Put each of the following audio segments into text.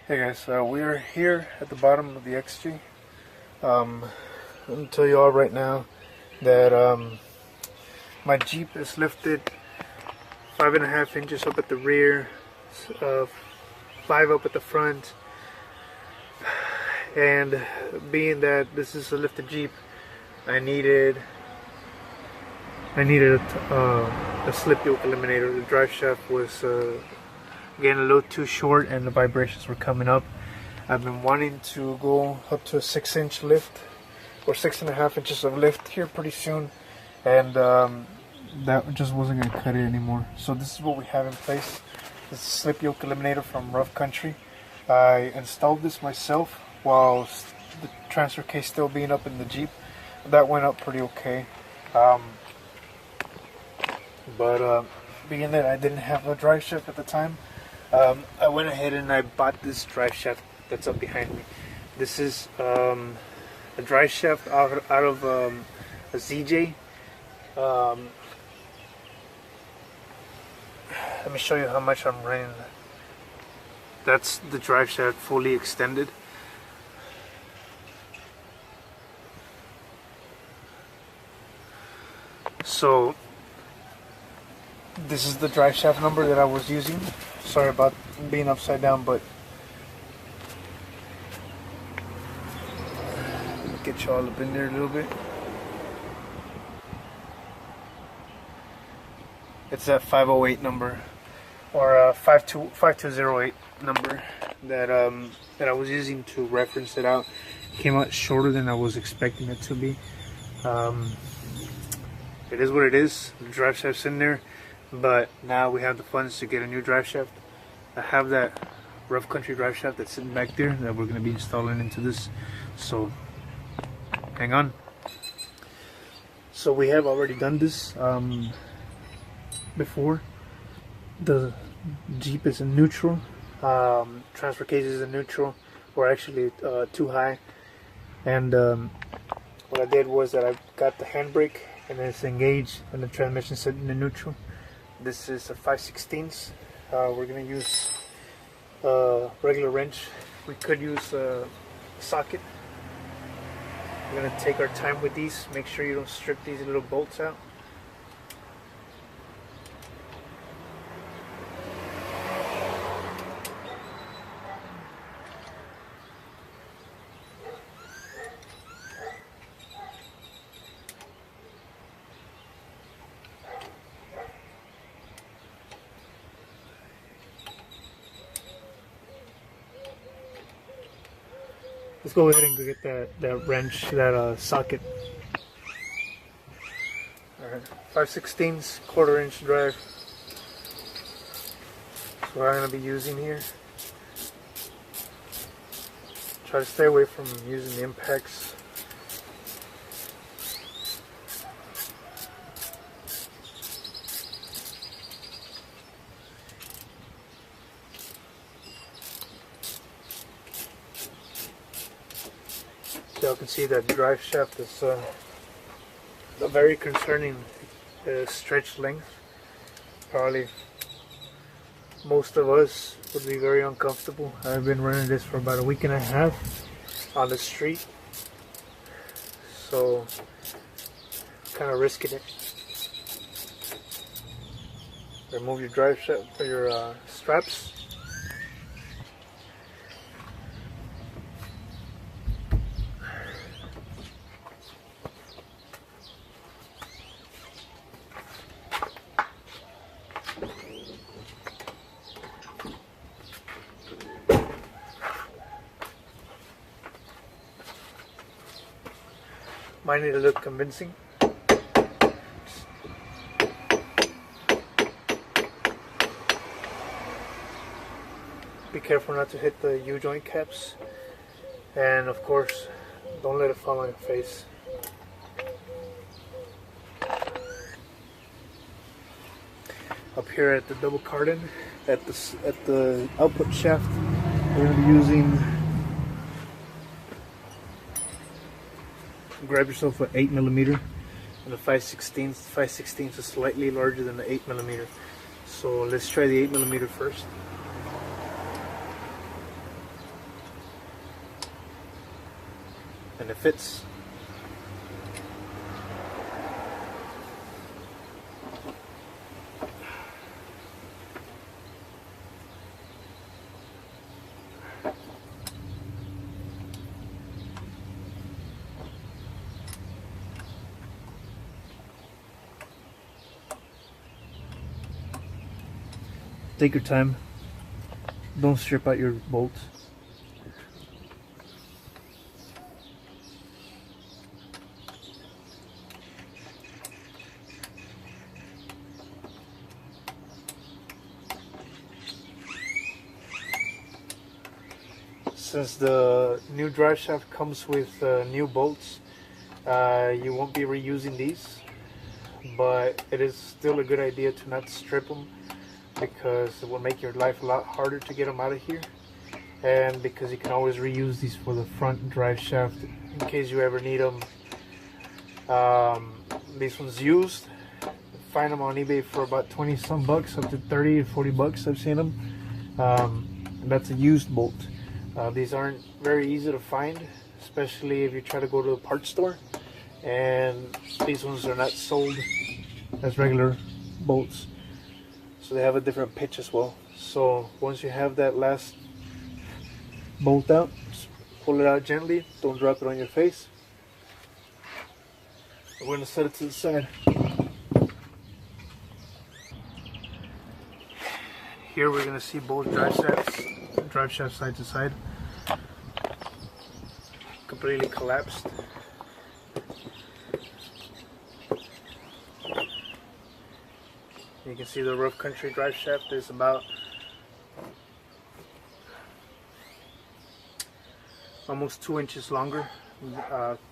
Hey guys, we are here at the bottom of the XJ. I'm gonna tell you all right now that my Jeep is lifted 5.5 inches up at the rear, 5 up at the front, and being that this is a lifted Jeep, I needed a slip yoke eliminator. The drive shaft was getting a little too short and the vibrations were coming up. I've been wanting to go up to a 6-inch lift or 6.5 inches of lift here pretty soon, and that just wasn't going to cut it anymore. So this is what we have in place. This is a slip yoke eliminator from Rough Country. I installed this myself while the transfer case still being up in the Jeep. That went up pretty okay. But being that I didn't have a drive shaft at the time, I went ahead and I bought this drive shaft that's up behind me. This is a drive shaft out of a ZJ. Let me show you how much I'm running. That's the drive shaft fully extended. So this is the drive shaft number that I was using. Sorry about being upside down, but let me get you all up in there a little bit. It's that 508 number, or 5208 number that I was using to reference it out. It came out shorter than I was expecting it to be. It is what it is. The drive shaft's in there. But now we have the funds to get a new drive shaft. I have that Rough Country drive shaft that's sitting back there that we're going to be installing into this. So hang on. So we have already done this before. The Jeep is in neutral. Transfer case is in neutral, or actually too high. And what I did was that I got the handbrake and then it's engaged and the transmission sitting in neutral. This is a 5/16. We're going to use a regular wrench. We could use a socket. We're going to take our time with these. Make sure you don't strip these little bolts out. Let's go ahead and go get that wrench, that socket. Alright, 5/16, 1/4 inch drive. That's what I'm going to be using here. Try to stay away from using the impacts. Y'all can see that drive shaft is a very concerning stretch length. Probably most of us would be very uncomfortable. I've been running this for about a week and a half on the street, so kind of risking it. Remove your drive shaft or your straps. Might need to look convincing. Be careful not to hit the U-joint caps, and of course don't let it fall on your face. Up here at the double cardan, at the output shaft, we're going to be using, grab yourself an 8mm and a 5/16. 5/16 is slightly larger than the 8mm. So let's try the 8mm first. and it fits. Take your time. Don't strip out your bolts. Since the new drive shaft comes with new bolts, you won't be reusing these, but it is still a good idea to not strip them, because it will make your life a lot harder to get them out of here, and because you can always reuse these for the front drive shaft in case you ever need them. These ones used, find them on eBay for about 20 some bucks, up to 30 or 40 bucks. I've seen them. And that's a used bolt. These aren't very easy to find, especially if you try to go to a parts store, and these ones are not sold as regular bolts, so they have a different pitch as well. So once you have that last bolt out, just pull it out gently, don't drop it on your face. We're going to set it to the side. Here we're going to see both drive shafts side to side, completely collapsed. You can see the rough country drive shaft is about almost 2 inches longer,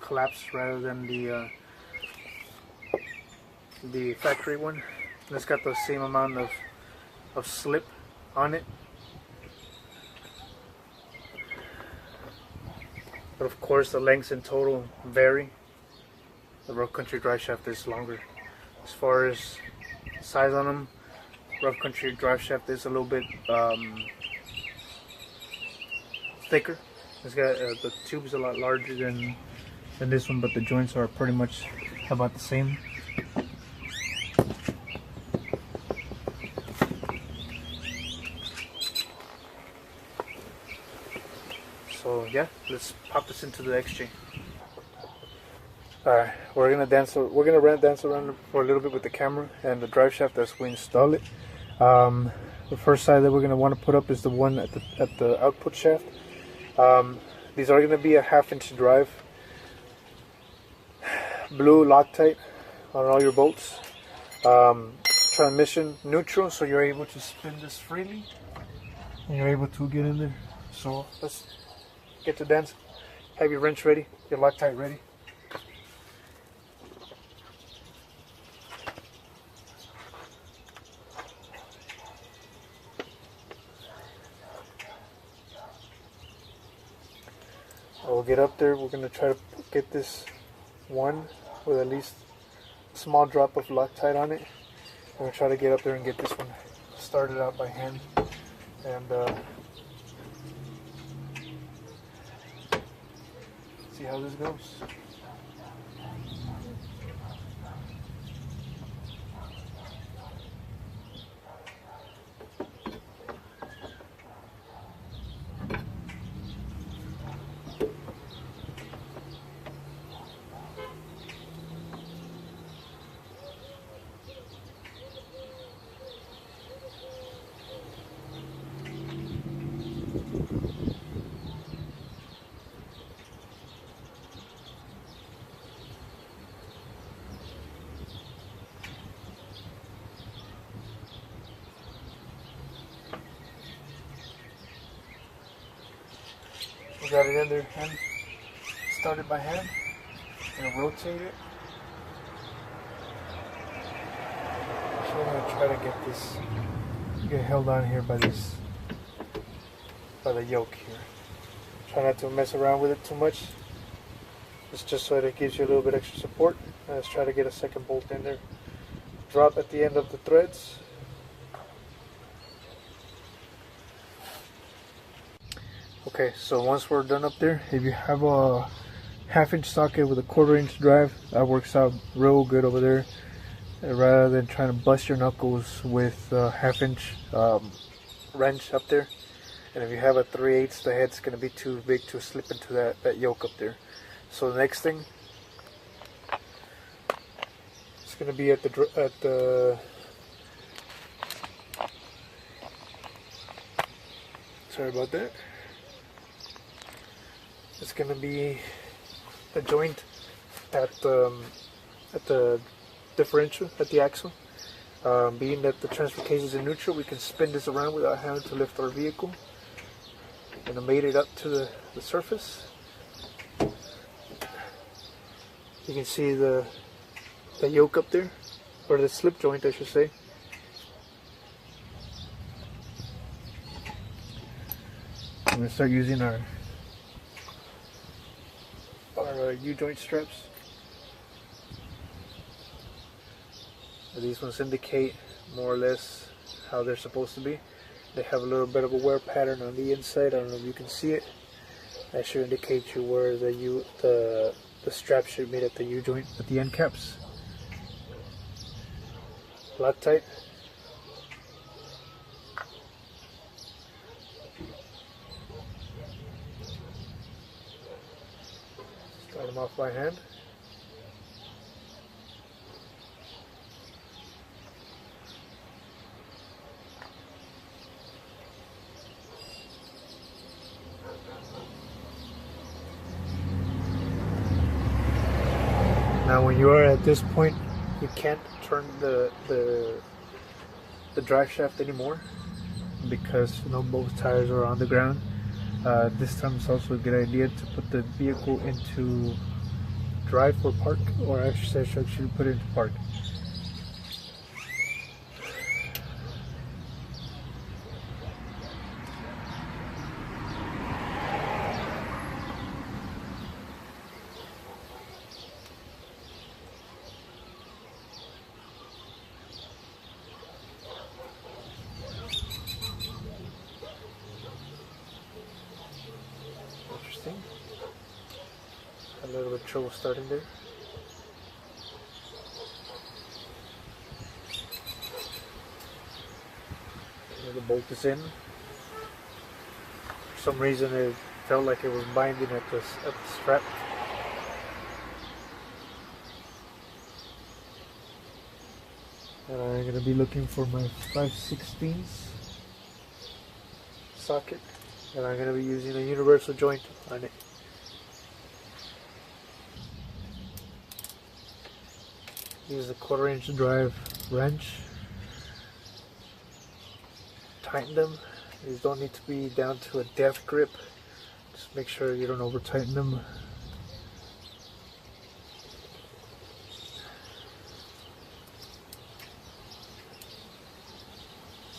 collapsed rather than the factory one. And it's got the same amount of slip on it. But of course the lengths in total vary. The rough country drive shaft is longer. As far as size on them, rough country drive shaft is a little bit thicker. It's got the tube's a lot larger than this one, but the joints are pretty much about the same. So yeah, let's pop this into the XJ. Alright, we're gonna dance around for a little bit with the camera and the drive shaft as we install it. The first side that we're gonna want to put up is the one at the output shaft. These are gonna be a 1/2 inch drive, blue Loctite on all your bolts. Transmission neutral, so you're able to spin this freely and you're able to get in there. So let's get to dance. Have your wrench ready, your Loctite ready. We'll get up there. We're going to try to get this one with at least a small drop of Loctite on it. We're going to try to get up there and get this one started out by hand. And see how this goes. We got it in there and started by hand. And rotate it. So I'm gonna try to get held on here by the yoke here. Try not to mess around with it too much. It's just so that it gives you a little bit extra support. And let's try to get a second bolt in there. Drop at the end of the threads. Okay, so once we're done up there, if you have a 1/2-inch socket with a 1/4-inch drive. That works out real good over there, rather than trying to bust your knuckles with a 1/2-inch wrench up there. And if you have a 3/8, the head's going to be too big to slip into that yoke up there. So the next thing, it's going to be at the sorry about that. It's going to be the joint at the differential, at the axle. Being that the transfer case is in neutral, we can spin this around without having to lift our vehicle. And I made it up to the surface. You can see the yoke up there, or the slip joint, I should say. I'm going to start using our U-joint straps. These ones indicate more or less how they're supposed to be. They have a little bit of a wear pattern on the inside. I don't know if you can see it. That should indicate you where the strap should meet at the U-joint, at the end caps. Loctite. Start them off by hand. Now when you are at this point, you can't turn the drive shaft anymore because both tires are on the ground. This time it's also a good idea to put the vehicle into drive or park, or I should put it into park. A little bit of trouble starting there. The bolt is in. For some reason it felt like it was binding at the strap. And I'm going to be looking for my 5/16 socket, and I'm going to be using a universal joint on it. Use a 1/4-inch drive wrench. Tighten them. These don't need to be down to a death grip. Just make sure you don't over tighten them.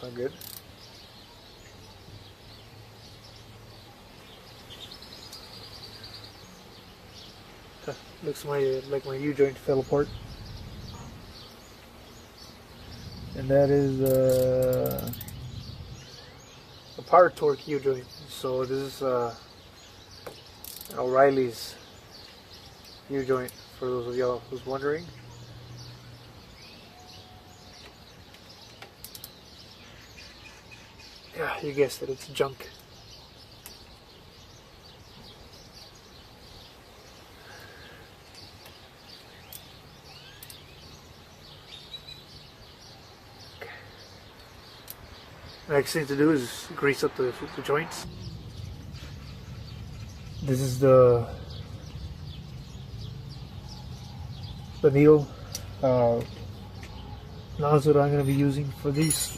Sound good? Looks like my U-joint fell apart. And that is a power torque U-joint. So this is O'Reilly's U-joint, for those of y'all who's wondering. Yeah, you guessed it, it's junk. Next thing to do is grease up the joints. This is the needle nozzle that I'm going to be using for these.